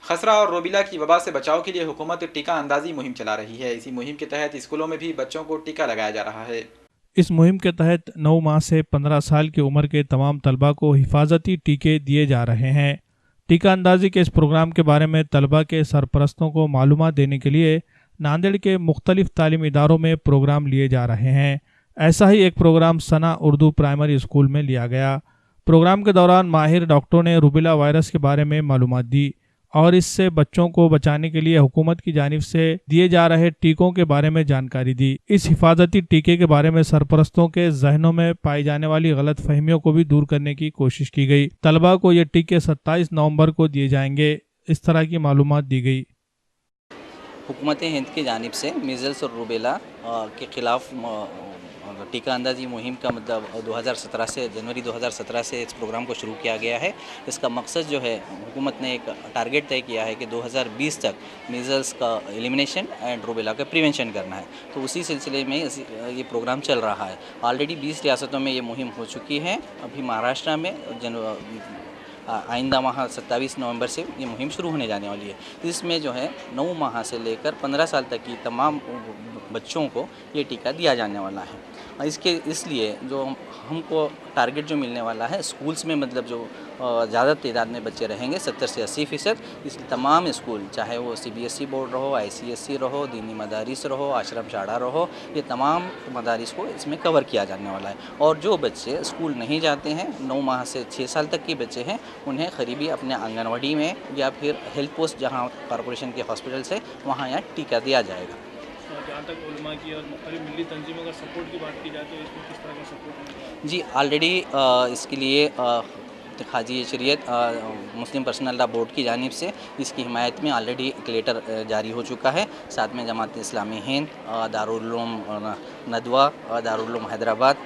खसरा और रूबेला की वबा से बचाव के लिए हुकूमत टीका अंदाजी मुहिम चला रही है। इसी मुहिम के तहत स्कूलों में भी बच्चों को टीका लगाया जा रहा है। इस मुहिम के तहत 9 माह से 15 साल की उम्र के तमाम तलबा को हिफाजती टीके दिए जा रहे हैं। टीका अंदाजी के इस प्रोग्राम के बारे में तलबा के सरपरस्तों को मालूमात देने के लिए नांदेड़ के मुख्तलिफ तालीमी इदारों में प्रोग्राम लिए जा रहे हैं। ऐसा ही एक प्रोग्राम सना उर्दू प्राइमरी स्कूल में लिया गया। प्रोग्राम के दौरान माहिर डॉक्टरों ने रूबेला वायरस के बारे में मालूमात दी और इससे बच्चों को बचाने के लिए हुकूमत की जानिब से दिए जा रहे टीकों के बारे में जानकारी दी। इस हिफाजती टीके के बारे में सरपरस्तों के जहनों में पाई जाने वाली गलत फहमियों को भी दूर करने की कोशिश की गई। तलबा को ये टीके 27 नवंबर को दिए जाएंगे, इस तरह की मालूमात दी गई। हुकूमत हिंद की जानिब से मीज़ल्स और रूबेला के ख़िलाफ़ टीका अंदाजी मुहिम का मतलब 2017 से जनवरी 2017 से इस प्रोग्राम को शुरू किया गया है। इसका मकसद जो है, हुकूमत ने एक टारगेट तय किया है कि 2020 तक मीज़ल्स का एलिमिनेशन एंड रूबेला का प्रिवेंशन करना है। तो उसी सिलसिले में ये प्रोग्राम चल रहा है। ऑलरेडी 20 रियासतों में ये मुहिम हो चुकी है। अभी महाराष्ट्र में आइंदा माह 27 नवंबर से ये मुहिम शुरू होने जाने वाली है। इसमें जो है 9 माह से लेकर 15 साल तक की तमाम बच्चों को ये टीका दिया जाने वाला है। इसलिए जो हमको टारगेट जो मिलने वाला है स्कूल्स में, मतलब जो ज़्यादा तादाद में बच्चे रहेंगे 70 से 80%, इसलिए तमाम स्कूल, चाहे वो CBSE बोर्ड रहो, ICSE रहो, दीनी मदारिस रहो, आश्रम शाड़ा रहो, ये तमाम मदारिस को इसमें कवर किया जाने वाला है। और जो बच्चे स्कूल नहीं जाते हैं, 9 माह से 6 साल तक के बच्चे हैं, उन्हें करीबी अपने आंगनवाड़ी में या फिर हेल्थ पोस्ट जहाँ कॉरपोरेशन के हॉस्पिटल से वहाँ यहाँ टीका दिया जाएगा। जहाँ तक उलमा की और मुख्तलिफ मिली तंजीमों का सपोर्ट की बात की जाए तो इसमें किस तरह का सपोर्ट है? जी, ऑलरेडी इसके लिए खाजी शरीयत मुस्लिम पर्सनल लॉ बोर्ड की जानिब से इसकी हिमायत में ऑलरेडी एक लेटर जारी हो चुका है। साथ में जमात इस्लामी हिंद, दारुल उलूम नदवा, दारुल उलूम हैदराबाद,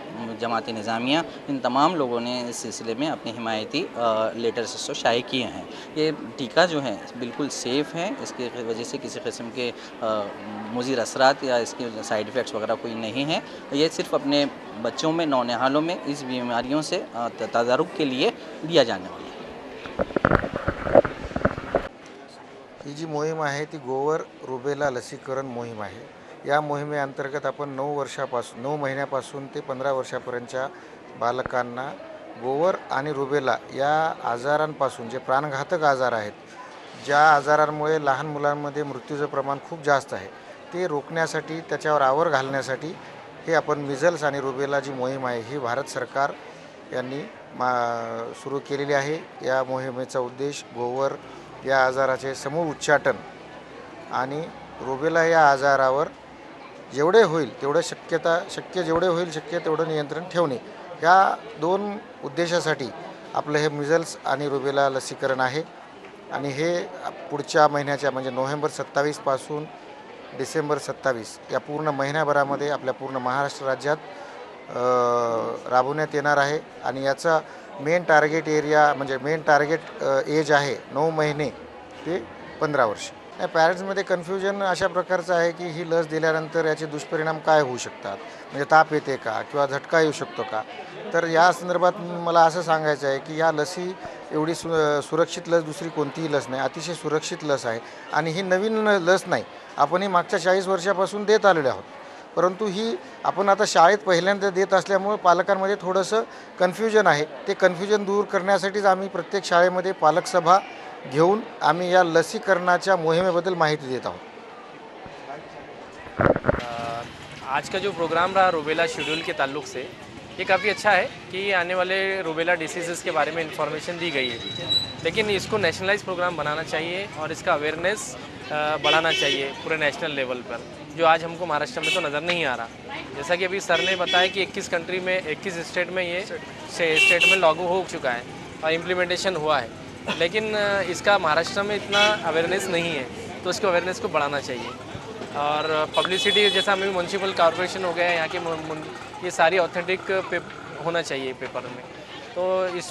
जमात निज़ामिया, इन तमाम लोगों ने इस सिलसिले में अपने हिमायती लेटर्स तो शाये किए हैं। ये टीका जो है बिल्कुल सेफ़ है। इसकी वजह से किसी किस्म के मुज़िर असरात या इसके साइड इफ़ेक्ट्स वगैरह कोई नहीं है। ये सिर्फ अपने बच्चों में, नौनिहालों में इस बीमारियों से तदारुक के लिए दिया जाने वाला है। ही जी मोहीम आहे ती गोवर रुबेला लसीकरण मोहीम आहे। या मोहिमेअंतर्गत आपण 9 महिन्यापासून ते 15 वर्षापर्यंतच्या बालकांना गोवर आणि रुबेला या आजारांपासून, जे प्राणघातक आजार आहेत, ज्या आजारांमुळे लहान मुलांमध्ये मृत्यूचं प्रमाण खूप जास्त आहे, ते रोखण्यासाठी, त्याच्यावर आवर घालण्यासाठी हे आपण मिझल्स आणि रुबेला जी मोहीम आहे ही भारत सरकार यांनी सुरू केलेली आहे। या मोहिमेचा उद्देश गोवर या आजाराचे समूळ उच्चाटन आणि रुबेला या आजारावर जेवढे होईल तेवढे शक्य जेवढे होईल शक्य तेवढं नियंत्रण ठेवणे, या 2 उद्देशासाठी आपलं हे मिझल्स आणि रुबेला लसीकरण आहे। आणि हे पुढच्या महिन्याच्या म्हणजे नोव्हेंबर 27 पासून डिसेंबर 27 या पूर्ण महिन्याभरामध्ये आपल्या पूर्ण महाराष्ट्र राज्यात राबवण्यात येणार आहे। आणि याचा मेन टार्गेट एरिया म्हणजे मेन टार्गेट एज आहे 9 महिने ते 15 वर्ष। या पॅरेंट्समध्ये कन्फ्युजन अशा प्रकारचं आहे की ही लस दिल्यानंतर याचे दुष्परिणाम काय होऊ शकतात, म्हणजे ताप येते का किंवा झटका येऊ शकतो का। तर या संदर्भात मला असं सांगायचं आहे की या लसी एवढी सुरक्षित लस दुसरी कोणतीही लस नाही, अतिशय सुरक्षित लस आहे। आणि ही नवीन लस नाही, आपण ही मागच्या 40 वर्षापासून देत आलेलो आहोत, परंतु ही आपण आता शाळेत पहिल्यांदा देत असल्यामुळे पालकांमध्ये थोडंसं कन्फ्युजन आहे। ते कन्फ्युजन दूर करण्यासाठीच आम्ही प्रत्येक शाळेमध्ये पालक सभा घेऊन आम्ही या लसीकरणाच्या मोहिमेबद्दल माहिती देत आहोत। आज का जो प्रोग्राम रहा रूबेला शेड्यूल के ताल्लुक से, ये काफ़ी अच्छा है कि आने वाले रूबेला डिसीज़ के बारे में इंफॉर्मेशन दी गई है, लेकिन इसको नेशनलाइज प्रोग्राम बनाना चाहिए और इसका अवेयरनेस बढ़ाना चाहिए पूरे नेशनल लेवल पर, जो आज हमको महाराष्ट्र में तो नज़र नहीं आ रहा। जैसा कि अभी सर ने बताया कि 21 स्टेट में ये स्टेट में लागू हो चुका है और इम्प्लीमेंटेशन हुआ है, लेकिन इसका महाराष्ट्र में इतना अवेयरनेस नहीं है, तो इसको अवेयरनेस को बढ़ाना चाहिए। और पब्लिसिटी, जैसा हमें म्यूनसिपल कॉर्पोरेशन हो गया है, यहाँ के ये सारी ऑथेंटिक होना चाहिए पेपर में। तो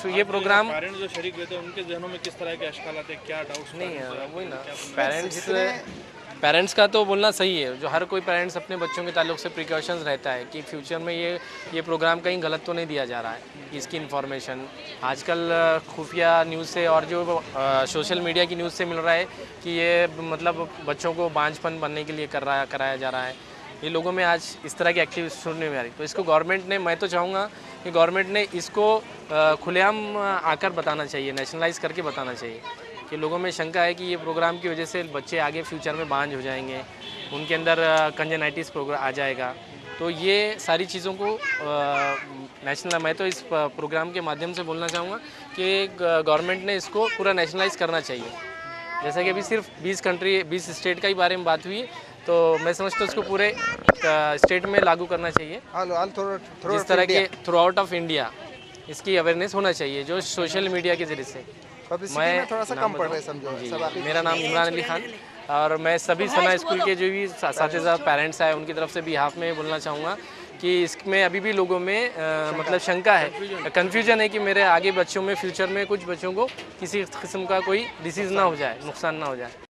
ये प्रोग्राम पेरेंट्स जो शरीक रहते हैं उनके जहनों में किस तरह के अशकाल आते हैं, क्या डाउट्स नहीं है, वही ना, पेरेंट्स का तो बोलना सही है। जो हर कोई पेरेंट्स अपने बच्चों के ताल्लुक से प्रिकॉशंस रहता है कि फ्यूचर में ये प्रोग्राम कहीं गलत तो नहीं दिया जा रहा है। इसकी इन्फॉर्मेशन आजकल खुफिया न्यूज़ से और जो सोशल मीडिया की न्यूज़ से मिल रहा है कि ये मतलब बच्चों को बांझपन बनने के लिए कराया जा रहा है। ये लोगों में आज इस तरह की एक्टिविटी सुनने में आ रही। तो इसको गवर्नमेंट ने, मैं तो चाहूँगा कि गवर्नमेंट ने इसको खुलेआम आकर बताना चाहिए, नेशनलाइज करके बताना चाहिए कि लोगों में शंका है कि ये प्रोग्राम की वजह से बच्चे आगे फ्यूचर में बांझ हो जाएंगे, उनके अंदर कंजेनाइटिस प्रोग्राम आ जाएगा। तो ये सारी चीज़ों को मैं तो इस प्रोग्राम के माध्यम से बोलना चाहूँगा कि गवर्नमेंट ने इसको पूरा नेशनलाइज करना चाहिए। जैसा कि अभी सिर्फ 20 स्टेट का ही बारे में बात हुई, तो मैं समझता हूँ इसको पूरे स्टेट में लागू करना चाहिए। जिस तरह के थ्रू आउट ऑफ इंडिया इसकी अवेयरनेस होना चाहिए, जो सोशल मीडिया के ज़रिए से। मैं थोड़ा सा कम पढ़ रहे समझो। मेरा नाम इमरान अली खान, और मैं सभी सना स्कूल के जो भी साथीज़ा पेरेंट्स आए उनकी तरफ से भी हाफ में बोलना चाहूँगा कि इसमें अभी भी लोगों में मतलब शंका है, कन्फ्यूजन है कि मेरे आगे बच्चों में फ्यूचर में कुछ बच्चों को किसी किस्म का कोई डिसीज़ ना हो जाए, नुकसान ना हो जाए।